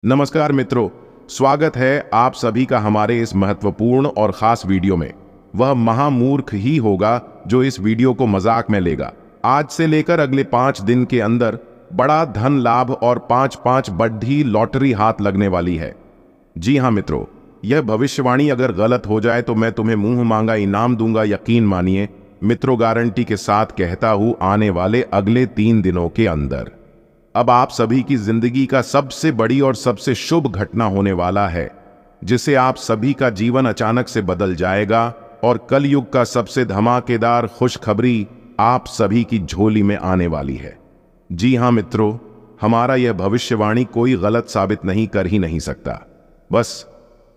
नमस्कार मित्रों, स्वागत है आप सभी का हमारे इस महत्वपूर्ण और खास वीडियो में। वह महामूर्ख ही होगा जो इस वीडियो को मजाक में लेगा। आज से लेकर अगले 5 दिन के अंदर बड़ा धन लाभ और 5-5 बड़ी लॉटरी हाथ लगने वाली है। जी हाँ मित्रों, यह भविष्यवाणी अगर गलत हो जाए तो मैं तुम्हें मुंह मांगा इनाम दूंगा, यकीन मानिए मित्रों, गारंटी के साथ कहता हूं आने वाले अगले 3 दिनों के अंदर। अब आप सभी की जिंदगी का सबसे बड़ी और सबसे शुभ घटना होने वाला है, जिससे आप सभी का जीवन अचानक से बदल जाएगा और कलयुग का सबसे धमाकेदार खुशखबरी आप सभी की झोली में आने वाली है। जी हां मित्रों, हमारा यह भविष्यवाणी कोई गलत साबित नहीं कर ही नहीं सकता। बस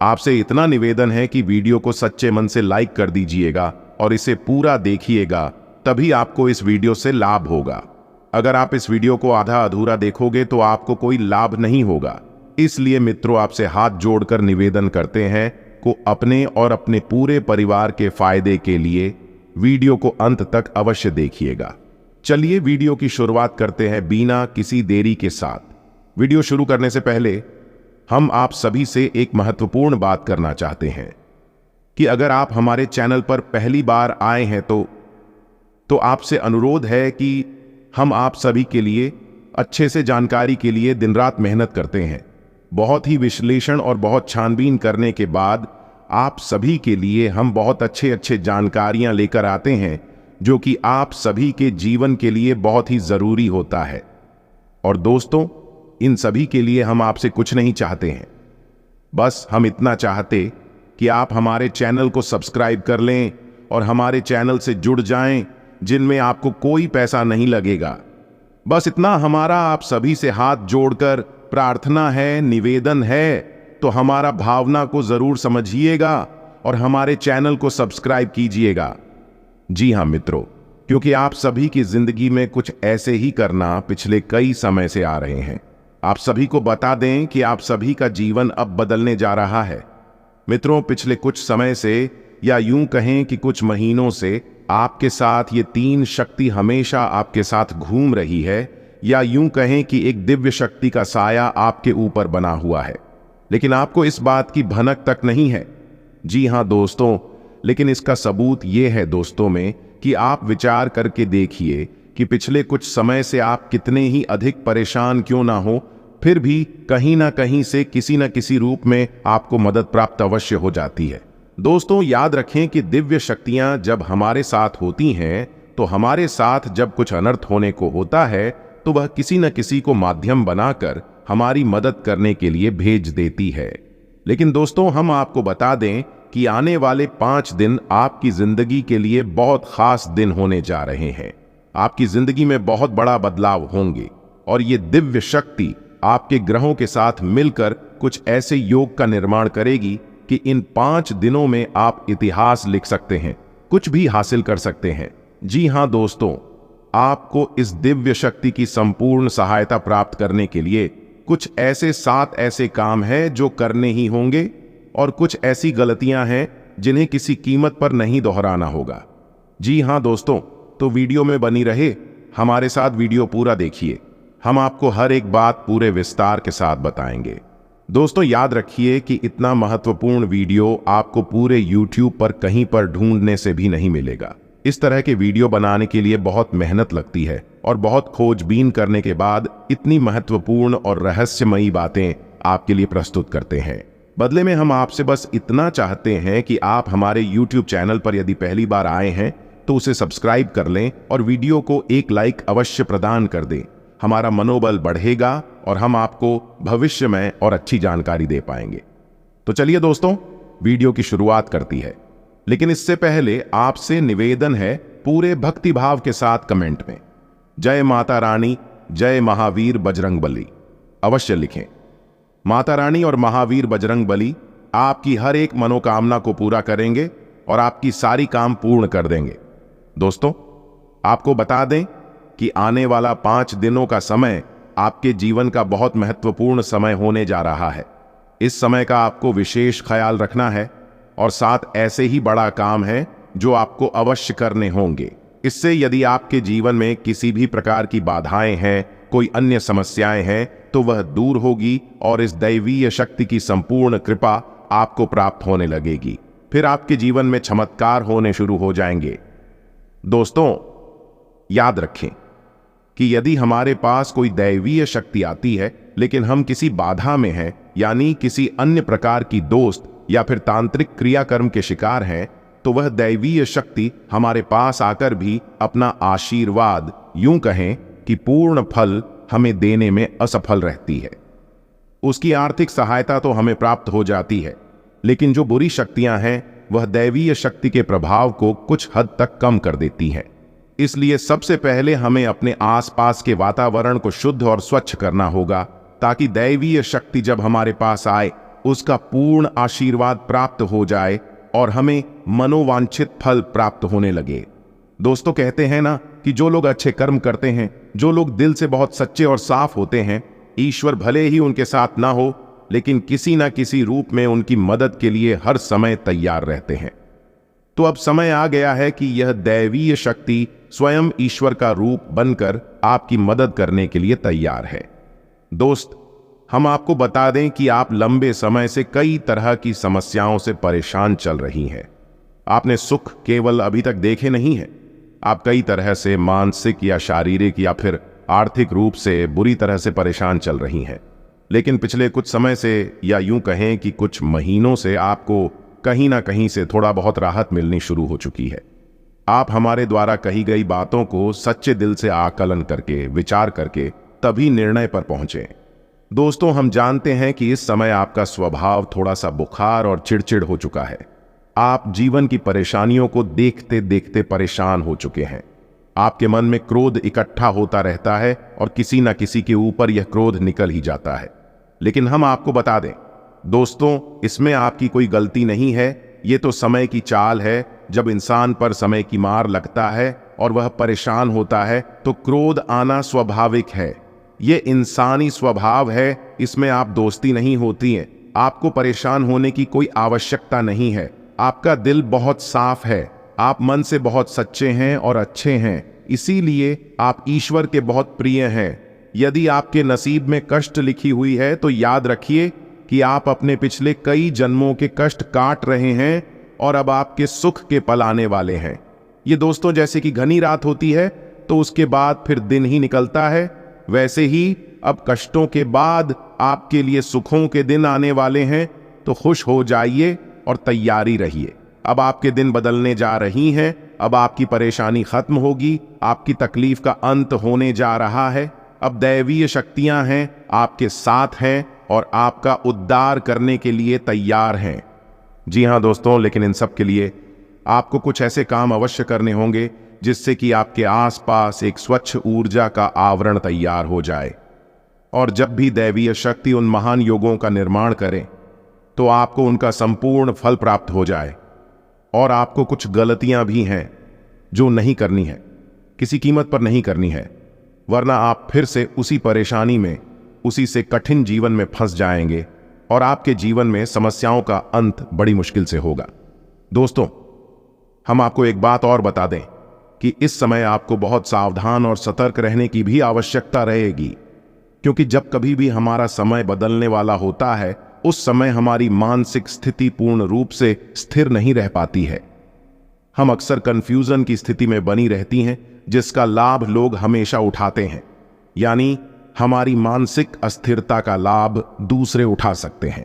आपसे इतना निवेदन है कि वीडियो को सच्चे मन से लाइक कर दीजिएगा और इसे पूरा देखिएगा, तभी आपको इस वीडियो से लाभ होगा। अगर आप इस वीडियो को आधा अधूरा देखोगे तो आपको कोई लाभ नहीं होगा। इसलिए मित्रों, आपसे हाथ जोड़कर निवेदन करते हैं को अपने और अपने पूरे परिवार के फायदे के लिए वीडियो को अंत तक अवश्य देखिएगा। चलिए वीडियो की शुरुआत करते हैं बिना किसी देरी के साथ। वीडियो शुरू करने से पहले हम आप सभी से एक महत्वपूर्ण बात करना चाहते हैं कि अगर आप हमारे चैनल पर पहली बार आए हैं तो आपसे अनुरोध है कि हम आप सभी के लिए अच्छे से जानकारी के लिए दिन रात मेहनत करते हैं। बहुत ही विश्लेषण और बहुत छानबीन करने के बाद आप सभी के लिए हम बहुत अच्छे जानकारियां लेकर आते हैं, जो कि आप सभी के जीवन के लिए बहुत ही जरूरी होता है। और दोस्तों, इन सभी के लिए हम आपसे कुछ नहीं चाहते हैं, बस हम इतना चाहते कि आप हमारे चैनल को सब्सक्राइब कर लें और हमारे चैनल से जुड़ जाएं, जिनमें आपको कोई पैसा नहीं लगेगा। बस इतना हमारा आप सभी से हाथ जोड़कर प्रार्थना है, निवेदन है, तो हमारा भावना को जरूर समझिएगा और हमारे चैनल को सब्सक्राइब कीजिएगा। जी हां मित्रों, क्योंकि आप सभी की जिंदगी में कुछ ऐसे ही करना पिछले कई समय से आ रहे हैं। आप सभी को बता दें कि आप सभी का जीवन अब बदलने जा रहा है। मित्रों, पिछले कुछ समय से या यूं कहें कि कुछ महीनों से आपके साथ ये 3 शक्ति हमेशा आपके साथ घूम रही है, या यूं कहें कि एक दिव्य शक्ति का साया आपके ऊपर बना हुआ है, लेकिन आपको इस बात की भनक तक नहीं है। जी हां दोस्तों, लेकिन इसका सबूत ये है दोस्तों में कि आप विचार करके देखिए कि पिछले कुछ समय से आप कितने ही अधिक परेशान क्यों ना हो, फिर भी कहीं ना कहीं से किसी न किसी रूप में आपको मदद प्राप्त अवश्य हो जाती है। दोस्तों, याद रखें कि दिव्य शक्तियां जब हमारे साथ होती हैं तो हमारे साथ जब कुछ अनर्थ होने को होता है तो वह किसी न किसी को माध्यम बनाकर हमारी मदद करने के लिए भेज देती है। लेकिन दोस्तों, हम आपको बता दें कि आने वाले 5 दिन आपकी जिंदगी के लिए बहुत खास दिन होने जा रहे हैं। आपकी जिंदगी में बहुत बड़ा बदलाव होंगे और ये दिव्य शक्ति आपके ग्रहों के साथ मिलकर कुछ ऐसे योग का निर्माण करेगी कि इन 5 दिनों में आप इतिहास लिख सकते हैं, कुछ भी हासिल कर सकते हैं। जी हां दोस्तों, आपको इस दिव्य शक्ति की संपूर्ण सहायता प्राप्त करने के लिए कुछ ऐसे 7 ऐसे काम हैं जो करने ही होंगे, और कुछ ऐसी गलतियां हैं जिन्हें किसी कीमत पर नहीं दोहराना होगा। जी हां दोस्तों, तो वीडियो में बनी रहे, हमारे साथ वीडियो पूरा देखिए। हम आपको हर एक बात पूरे विस्तार के साथ बताएंगे। दोस्तों, याद रखिए कि इतना महत्वपूर्ण वीडियो आपको पूरे YouTube पर कहीं पर ढूंढने से भी नहीं मिलेगा। इस तरह के वीडियो बनाने के लिए बहुत मेहनत लगती है और बहुत खोजबीन करने के बाद इतनी महत्वपूर्ण और रहस्यमयी बातें आपके लिए प्रस्तुत करते हैं। बदले में हम आपसे बस इतना चाहते हैं कि आप हमारे YouTube चैनल पर यदि पहली बार आए हैं तो उसे सब्सक्राइब कर लें और वीडियो को एक लाइक अवश्य प्रदान कर दें। हमारा मनोबल बढ़ेगा और हम आपको भविष्य में और अच्छी जानकारी दे पाएंगे। तो चलिए दोस्तों, वीडियो की शुरुआत करती है, लेकिन इससे पहले आपसे निवेदन है पूरे भक्ति भाव के साथ कमेंट में जय माता रानी, जय महावीर बजरंगबली अवश्य लिखें। माता रानी और महावीर बजरंगबली आपकी हर एक मनोकामना को पूरा करेंगे और आपकी सारी काम पूर्ण कर देंगे। दोस्तों, आपको बता दें कि आने वाला 5 दिनों का समय आपके जीवन का बहुत महत्वपूर्ण समय होने जा रहा है। इस समय का आपको विशेष ख्याल रखना है और 7 ऐसे ही बड़ा काम है जो आपको अवश्य करने होंगे। इससे यदि आपके जीवन में किसी भी प्रकार की बाधाएं हैं कोई अन्य समस्याएं हैं तो वह दूर होगी और इस दैवीय शक्ति की संपूर्ण कृपा आपको प्राप्त होने लगेगी। फिर आपके जीवन में चमत्कार होने शुरू हो जाएंगे। दोस्तों, याद रखें कि यदि हमारे पास कोई दैवीय शक्ति आती है लेकिन हम किसी बाधा में हैं, यानी किसी अन्य प्रकार की दोस्त या फिर तांत्रिक क्रियाकर्म के शिकार हैं, तो वह दैवीय शक्ति हमारे पास आकर भी अपना आशीर्वाद, यूं कहें कि पूर्ण फल, हमें देने में असफल रहती है। उसकी आर्थिक सहायता तो हमें प्राप्त हो जाती है, लेकिन जो बुरी शक्तियां हैं वह दैवीय शक्ति के प्रभाव को कुछ हद तक कम कर देती हैं। इसलिए सबसे पहले हमें अपने आसपास के वातावरण को शुद्ध और स्वच्छ करना होगा, ताकि दैवीय शक्ति जब हमारे पास आए उसका पूर्ण आशीर्वाद प्राप्त हो जाए और हमें मनोवांछित फल प्राप्त होने लगे। दोस्तों, कहते हैं ना कि जो लोग अच्छे कर्म करते हैं, जो लोग दिल से बहुत सच्चे और साफ होते हैं, ईश्वर भले ही उनके साथ ना हो, लेकिन किसी ना किसी रूप में उनकी मदद के लिए हर समय तैयार रहते हैं। तो अब समय आ गया है कि यह दैवीय शक्ति स्वयं ईश्वर का रूप बनकर आपकी मदद करने के लिए तैयार है। दोस्त, हम आपको बता दें कि आप लंबे समय से कई तरह की समस्याओं से परेशान चल रही हैं। आपने सुख केवल अभी तक देखे नहीं है, आप कई तरह से मानसिक या शारीरिक या फिर आर्थिक रूप से बुरी तरह से परेशान चल रही हैं। लेकिन पिछले कुछ समय से, या यूं कहें कि कुछ महीनों से, आपको कहीं ना कहीं से थोड़ा बहुत राहत मिलनी शुरू हो चुकी है। आप हमारे द्वारा कही गई बातों को सच्चे दिल से आकलन करके, विचार करके तभी निर्णय पर पहुंचे। दोस्तों, हम जानते हैं कि इस समय आपका स्वभाव थोड़ा सा बुखार और चिड़चिड़ हो चुका है। आप जीवन की परेशानियों को देखते देखते परेशान हो चुके हैं। आपके मन में क्रोध इकट्ठा होता रहता है और किसी न किसी के ऊपर यह क्रोध निकल ही जाता है। लेकिन हम आपको बता दें दोस्तों, इसमें आपकी कोई गलती नहीं है। ये तो समय की चाल है। जब इंसान पर समय की मार लगता है और वह परेशान होता है तो क्रोध आना स्वाभाविक है। ये इंसानी स्वभाव है, इसमें आप दोस्ती नहीं होती है। आपको परेशान होने की कोई आवश्यकता नहीं है। आपका दिल बहुत साफ है, आप मन से बहुत सच्चे हैं और अच्छे हैं, इसीलिए आप ईश्वर के बहुत प्रिय हैं। यदि आपके नसीब में कष्ट लिखी हुई है तो याद रखिए कि आप अपने पिछले कई जन्मों के कष्ट काट रहे हैं और अब आपके सुख के पल आने वाले हैं। ये दोस्तों, जैसे कि घनी रात होती है तो उसके बाद फिर दिन ही निकलता है, वैसे ही अब कष्टों के बाद आपके लिए सुखों के दिन आने वाले हैं। तो खुश हो जाइए और तैयारी रहिए। अब आपके दिन बदलने जा रही हैं। अब आपकी परेशानी खत्म होगी, आपकी तकलीफ का अंत होने जा रहा है। अब दैवीय शक्तियां हैं, आपके साथ हैं और आपका उद्धार करने के लिए तैयार हैं। जी हाँ दोस्तों, लेकिन इन सब के लिए आपको कुछ ऐसे काम अवश्य करने होंगे जिससे कि आपके आसपास एक स्वच्छ ऊर्जा का आवरण तैयार हो जाए। और जब भी दैवीय शक्ति उन महान योगों का निर्माण करे तो आपको उनका संपूर्ण फल प्राप्त हो जाए। और आपको कुछ गलतियां भी हैं जो नहीं करनी है, किसी कीमत पर नहीं करनी है, वरना आप फिर से उसी परेशानी में, उसी से कठिन जीवन में फंस जाएंगे और आपके जीवन में समस्याओं का अंत बड़ी मुश्किल से होगा। दोस्तों, हम आपको एक बात और बता दें कि इस समय आपको बहुत सावधान और सतर्क रहने की भी आवश्यकता रहेगी, क्योंकि जब कभी भी हमारा समय बदलने वाला होता है उस समय हमारी मानसिक स्थिति पूर्ण रूप से स्थिर नहीं रह पाती है। हम अक्सर कंफ्यूजन की स्थिति में बनी रहती हैं, जिसका लाभ लोग हमेशा उठाते हैं। यानी हमारी मानसिक अस्थिरता का लाभ दूसरे उठा सकते हैं।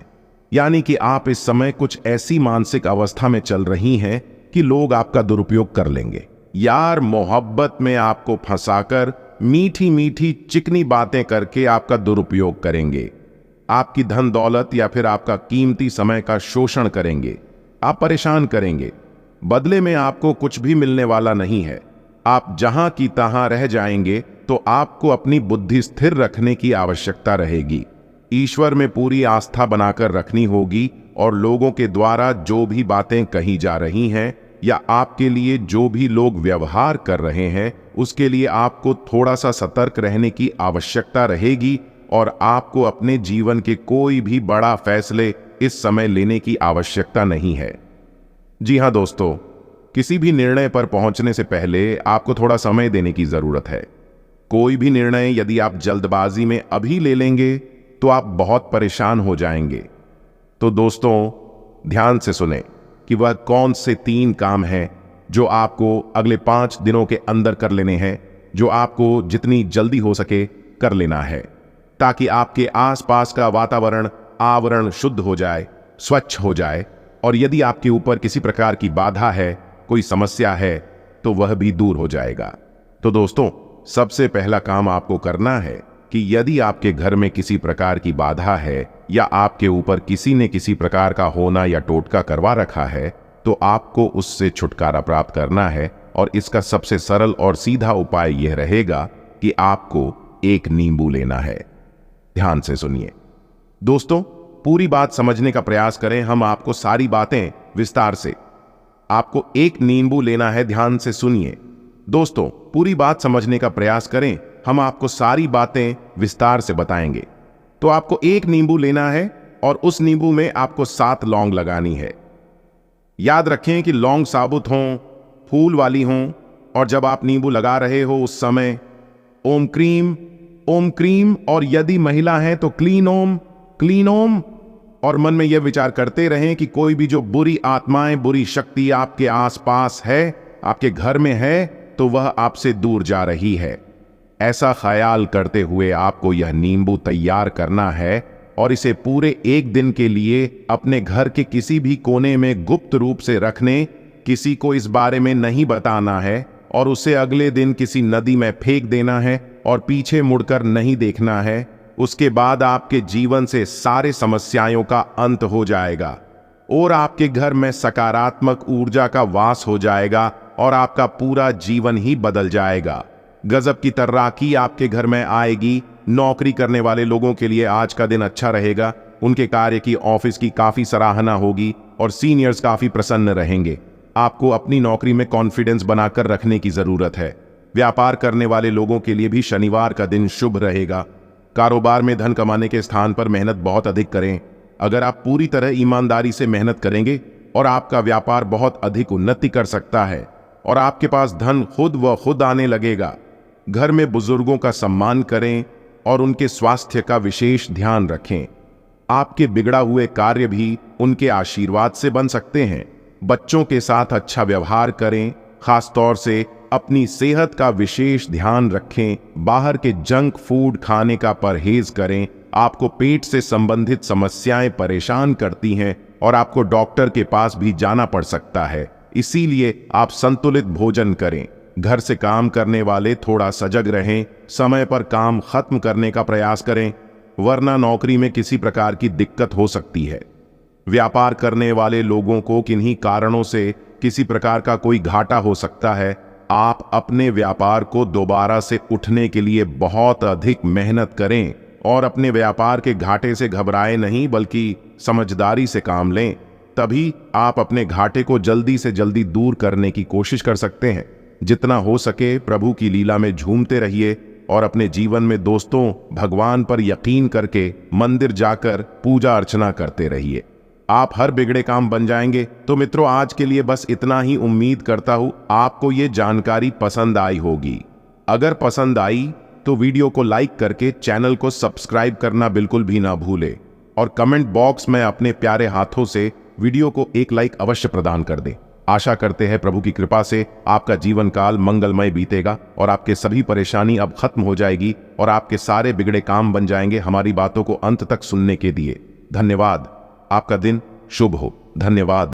यानी कि आप इस समय कुछ ऐसी मानसिक अवस्था में चल रही हैं कि लोग आपका दुरुपयोग कर लेंगे। यार, मोहब्बत में आपको फंसाकर मीठी मीठी चिकनी बातें करके आपका दुरुपयोग करेंगे, आपकी धन दौलत या फिर आपका कीमती समय का शोषण करेंगे, आप परेशान करेंगे। बदले में आपको कुछ भी मिलने वाला नहीं है। आप जहां की तहां रह जाएंगे। तो आपको अपनी बुद्धि स्थिर रखने की आवश्यकता रहेगी। ईश्वर में पूरी आस्था बनाकर रखनी होगी और लोगों के द्वारा जो भी बातें कही जा रही हैं या आपके लिए जो भी लोग व्यवहार कर रहे हैं उसके लिए आपको थोड़ा सा सतर्क रहने की आवश्यकता रहेगी और आपको अपने जीवन के कोई भी बड़ा फैसले इस समय लेने की आवश्यकता नहीं है। जी हाँ दोस्तों, किसी भी निर्णय पर पहुंचने से पहले आपको थोड़ा समय देने की जरूरत है। कोई भी निर्णय यदि आप जल्दबाजी में अभी ले लेंगे तो आप बहुत परेशान हो जाएंगे। तो दोस्तों, ध्यान से सुने कि वह कौन से 3 काम हैं जो आपको अगले 5 दिनों के अंदर कर लेने हैं, जो आपको जितनी जल्दी हो सके कर लेना है, ताकि आपके आसपास का वातावरण आवरण शुद्ध हो जाए, स्वच्छ हो जाए, और यदि आपके ऊपर किसी प्रकार की बाधा है, कोई समस्या है, तो वह भी दूर हो जाएगा। तो दोस्तों, सबसे पहला काम आपको करना है कि यदि आपके घर में किसी प्रकार की बाधा है या आपके ऊपर किसी ने किसी प्रकार का होना या टोटका करवा रखा है, तो आपको उससे छुटकारा प्राप्त करना है। और इसका सबसे सरल और सीधा उपाय यह रहेगा कि आपको एक नींबू लेना है। ध्यान से सुनिए दोस्तों, पूरी बात समझने का प्रयास करें। हम आपको सारी बातें विस्तार से, आपको एक नींबू लेना है। ध्यान से सुनिए दोस्तों, पूरी बात समझने का प्रयास करें। हम आपको सारी बातें विस्तार से बताएंगे। तो आपको एक नींबू लेना है और उस नींबू में आपको 7 लौंग लगानी है। याद रखें कि लौंग साबुत हों, फूल वाली हों, और जब आप नींबू लगा रहे हो उस समय ओम क्रीम, और यदि महिला है तो क्लीन ओम, और मन में यह विचार करते रहें कि कोई भी जो बुरी आत्माएं, बुरी शक्ति आपके आसपास है, आपके घर में है, तो वह आपसे दूर जा रही है। ऐसा ख्याल करते हुए आपको यह नींबू तैयार करना है और इसे पूरे 1 दिन के लिए अपने घर के किसी भी कोने में गुप्त रूप से रखने, किसी को इस बारे में नहीं बताना है, और उसे अगले दिन किसी नदी में फेंक देना है और पीछे मुड़कर नहीं देखना है। उसके बाद आपके जीवन से सारे समस्याओं का अंत हो जाएगा और आपके घर में सकारात्मक ऊर्जा का वास हो जाएगा और आपका पूरा जीवन ही बदल जाएगा। गजब की तर्राकी आपके घर में आएगी। नौकरी करने वाले लोगों के लिए आज का दिन अच्छा रहेगा। उनके कार्य की, ऑफिस की काफी सराहना होगी और सीनियर्स काफी प्रसन्न रहेंगे। आपको अपनी नौकरी में कॉन्फिडेंस बनाकर रखने की जरूरत है। व्यापार करने वाले लोगों के लिए भी शनिवार का दिन शुभ रहेगा। कारोबार में धन कमाने के स्थान पर मेहनत बहुत अधिक करें। अगर आप पूरी तरह ईमानदारी से मेहनत करेंगे और आपका व्यापार बहुत अधिक उन्नति कर सकता है और आपके पास धन खुद व खुद आने लगेगा। घर में बुजुर्गों का सम्मान करें और उनके स्वास्थ्य का विशेष ध्यान रखें। आपके बिगड़ा हुए कार्य भी उनके आशीर्वाद से बन सकते हैं। बच्चों के साथ अच्छा व्यवहार करें, खास तौर से अपनी सेहत का विशेष ध्यान रखें। बाहर के जंक फूड खाने का परहेज करें। आपको पेट से संबंधित समस्याएं परेशान करती हैं और आपको डॉक्टर के पास भी जाना पड़ सकता है। इसीलिए आप संतुलित भोजन करें। घर से काम करने वाले थोड़ा सजग रहें। समय पर काम खत्म करने का प्रयास करें, वरना नौकरी में किसी प्रकार की दिक्कत हो सकती है। व्यापार करने वाले लोगों को किन्हीं कारणों से किसी प्रकार का कोई घाटा हो सकता है। आप अपने व्यापार को दोबारा से उठने के लिए बहुत अधिक मेहनत करें और अपने व्यापार के घाटे से घबराएं नहीं, बल्कि समझदारी से काम लें। तभी आप अपने घाटे को जल्दी से जल्दी दूर करने की कोशिश कर सकते हैं। जितना हो सके प्रभु की लीला में झूमते रहिए और अपने जीवन में दोस्तों, भगवान पर यकीन करके मंदिर जाकर पूजा अर्चना करते रहिए। आप हर बिगड़े काम बन जाएंगे। तो मित्रों, आज के लिए बस इतना ही। उम्मीद करता हूं आपको ये जानकारी पसंद आई होगी। अगर पसंद आई तो वीडियो को लाइक करके चैनल को सब्सक्राइब करना बिल्कुल भी ना भूले और कमेंट बॉक्स में अपने प्यारे हाथों से वीडियो को एक लाइक अवश्य प्रदान कर दें। आशा करते हैं प्रभु की कृपा से आपका जीवन काल मंगलमय बीतेगा और आपके सभी परेशानी अब खत्म हो जाएगी और आपके सारे बिगड़े काम बन जाएंगे हमारी बातों को अंत तक सुनने के लिए। धन्यवाद। आपका दिन शुभ हो। धन्यवाद।